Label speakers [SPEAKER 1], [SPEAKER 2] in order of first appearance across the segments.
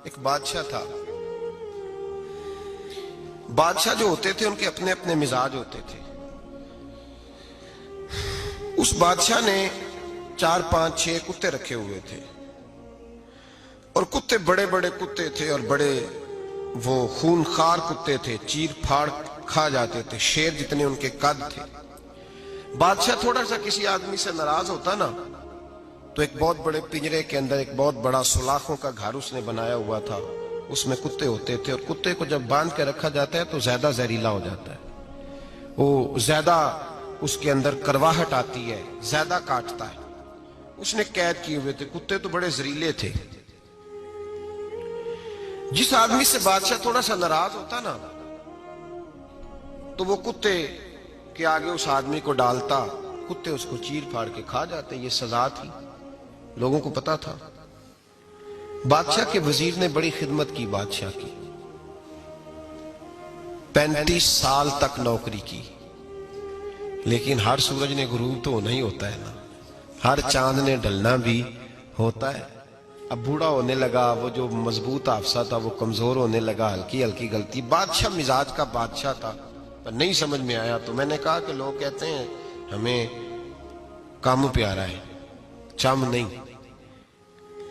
[SPEAKER 1] ایک بادشاہ تھا. بادشاہ جو ہوتے تھے ان کے اپنے اپنے مزاج ہوتے تھے. اس بادشاہ نے 4 5 6 کتے رکھے ہوئے تھے اور کتے بڑے بڑے کتے تھے اور بڑے وہ خونخوار کتے تھے, چیر پھاڑ کھا جاتے تھے, شیر جتنے ان کے قد تھے. بادشاہ تھوڑا سا کسی آدمی سے ناراض ہوتا نا تو ایک بہت بڑے پنجرے کے اندر ایک بہت بڑا سلاخوں کا گھر اس نے بنایا ہوا تھا, اس میں کتے ہوتے تھے اور کتے کو جب باندھ کے رکھا جاتا ہے تو زیادہ زہریلا ہو جاتا ہے, وہ زیادہ اس کے اندر کرواہٹ آتی ہے, زیادہ کاٹتا ہے. اس نے قید کیے ہوئے تھے. کتے تو بڑے زہریلے تھے. جس آدمی سے بادشاہ تھوڑا سا ناراض ہوتا نا تو وہ کتے کے آگے اس آدمی کو ڈالتا, کتے اس کو چیر پھاڑ کے کھا جاتے. یہ سزا تھی, لوگوں کو پتا تھا. بادشاہ کے وزیر نے بڑی خدمت کی بادشاہ کی, 35 سال تک نوکری کی. لیکن ہر سورج نے غروب تو ہونا ہی ہوتا ہے نا, ہر چاند نے ڈھلنا بھی ہوتا ہے. اب بوڑھا ہونے لگا, وہ جو مضبوط حافظہ تھا وہ کمزور ہونے لگا, ہلکی ہلکی غلطی. بادشاہ مزاج کا بادشاہ تھا, پر نہیں سمجھ میں آیا. تو میں نے کہا کہ لوگ کہتے ہیں ہمیں کام پیارا ہے, چم نہیں.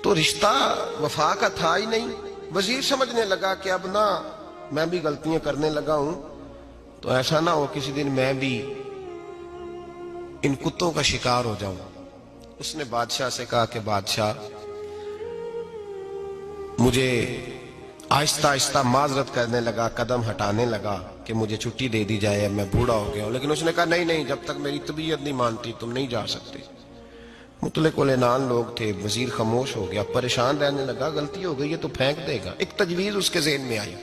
[SPEAKER 1] تو رشتہ وفا کا تھا ہی نہیں. وزیر سمجھنے لگا کہ اب نہ میں بھی غلطیاں کرنے لگا ہوں تو ایسا نہ ہو کسی دن میں بھی ان کتوں کا شکار ہو جاؤں. اس نے بادشاہ سے کہا کہ بادشاہ مجھے آہستہ آہستہ معذرت کرنے لگا, قدم ہٹانے لگا کہ مجھے چھٹی دے دی جائے, میں بوڑھا ہو گیا ہوں. لیکن اس نے کہا نہیں نہیں, جب تک میری طبیعت نہیں مانتی تم نہیں جا سکتے. مطلق العنان لوگ تھے. وزیر خاموش ہو گیا, پریشان رہنے لگا. غلطی ہو گئی ہے تو پھینک دے گا. ایک تجویز اس کے ذہن میں آئی.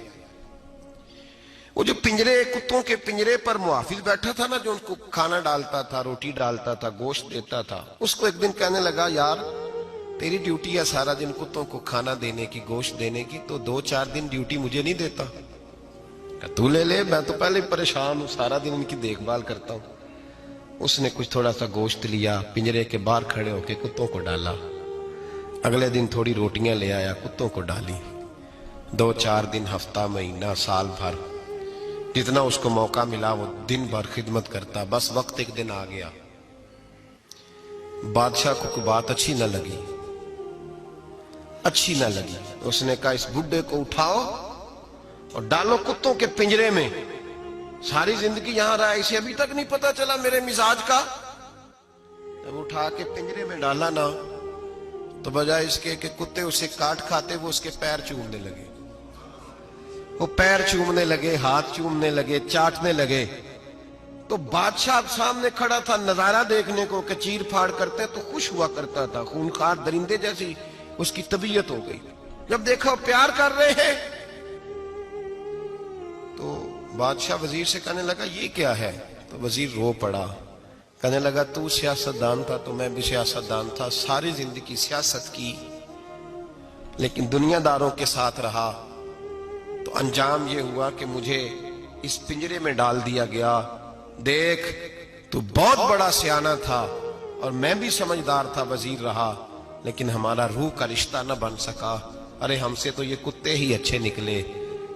[SPEAKER 1] وہ جو پنجرے, کتوں کے پنجرے پر محافظ بیٹھا تھا نا, جو ان کو کھانا ڈالتا تھا, روٹی ڈالتا تھا, گوشت دیتا تھا, اس کو ایک دن کہنے لگا یار تیری ڈیوٹی ہے سارا دن کتوں کو کھانا دینے کی, گوشت دینے کی, تو 2 4 دن ڈیوٹی مجھے نہیں دیتا؟ تو لے لے, میں تو پہلے پریشان ہوں, سارا دن ان کی دیکھ بھال کرتا ہوں. اس نے کچھ تھوڑا سا گوشت لیا, پنجرے کے باہر کھڑے ہو کے کتوں کو ڈالا. اگلے دن تھوڑی روٹیاں لے آیا, کتوں کو ڈالی. 2 4 دن, ہفتہ, مہینہ, سال بھر, جتنا اس کو موقع ملا وہ دن بھر خدمت کرتا. بس وقت ایک دن آ گیا, بادشاہ کو کوئی بات اچھی نہ لگی. اس نے کہا اس بڈھے کو اٹھاؤ اور ڈالو کتوں کے پنجرے میں. ساری زندگی یہاں رہا, اسے ابھی تک نہیں پتا چلا میرے مزاج کا. جب اٹھا کے پنجرے میں ڈالا نا تو بجائے اس کے کہ کتے اسے کاٹ کھاتے, وہ اس کے پیر چومنے لگے. وہ پیر چومنے لگے, ہاتھ چومنے لگے, چاٹنے لگے. تو بادشاہ سامنے کھڑا تھا نظارہ دیکھنے کو کہ چیر پھاڑ کرتے تو خوش ہوا کرتا تھا, خونخوار درندے جیسی اس کی طبیعت ہو گئی. جب دیکھا وہ پیار کر رہے ہیں تو بادشاہ وزیر سے کہنے لگا یہ کیا ہے؟ تو وزیر رو پڑا, کہنے لگا تو سیاستدان تھا تو میں بھی سیاستدان تھا, ساری زندگی سیاست کی لیکن دنیا داروں کے ساتھ رہا, تو انجام یہ ہوا کہ مجھے اس پنجرے میں ڈال دیا گیا. دیکھ تو بہت بڑا سیانہ تھا اور میں بھی سمجھدار تھا, وزیر رہا, لیکن ہمارا روح کا رشتہ نہ بن سکا. ارے ہم سے تو یہ کتے ہی اچھے نکلے.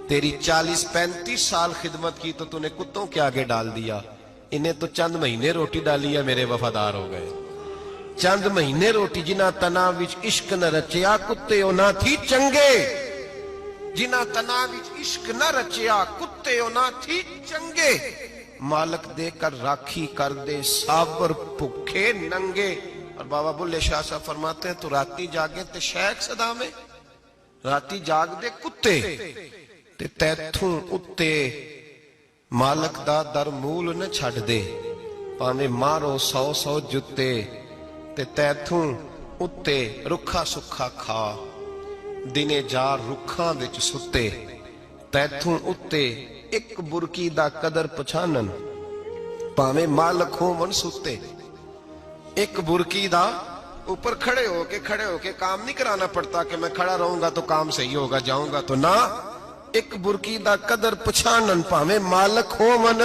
[SPEAKER 1] تیری 40 35 سال خدمت کی تو تو نے کتوں کے آگے ڈال دیا. انہیں تو چند مہینے روٹی ڈالی ہے, میرے وفادار ہو گئے. چند مہینے روٹی, جنہ تنا وچ عشق نہ رچیا کتے او نہ تھی چنگے. جنہ تنا وچ عشق نہ رچیا کتے او نہ تھی چنگے. مالک دے کر راکھی کر دے سابر بھوکے ننگے. اور بابا بلے شاہ صاحب فرماتے ہیں تو راتی جاگے تے شیخ صدا میں, راتی جاگ دے کتے تے تیتھوں اتے مالک دا در مول نہ چھڑ دے. پاویں مارو 100 جتے تے تیتھوں اتے رکھا سکھا کھا. دنے جار رکھاں وچ ستے تیتھوں اتے ایک برکی دا قدر پچھانن. پاویں مالک ہون ستے, ایک برکی دا اوپر کھڑے ہو کے کام نہیں کرانا پڑتا کہ میں کھڑا رہوں گا تو کام صحیح ہوگا, جاؤں گا تو نہ. ایک برکی دا قدر پچھانن پاویں مالک ہون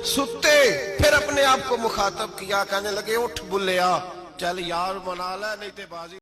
[SPEAKER 1] ستے. پھر اپنے آپ کو مخاطب کیا, کہنے لگے اٹھ بلیا, چل یار منا لے نہیں تے بازی.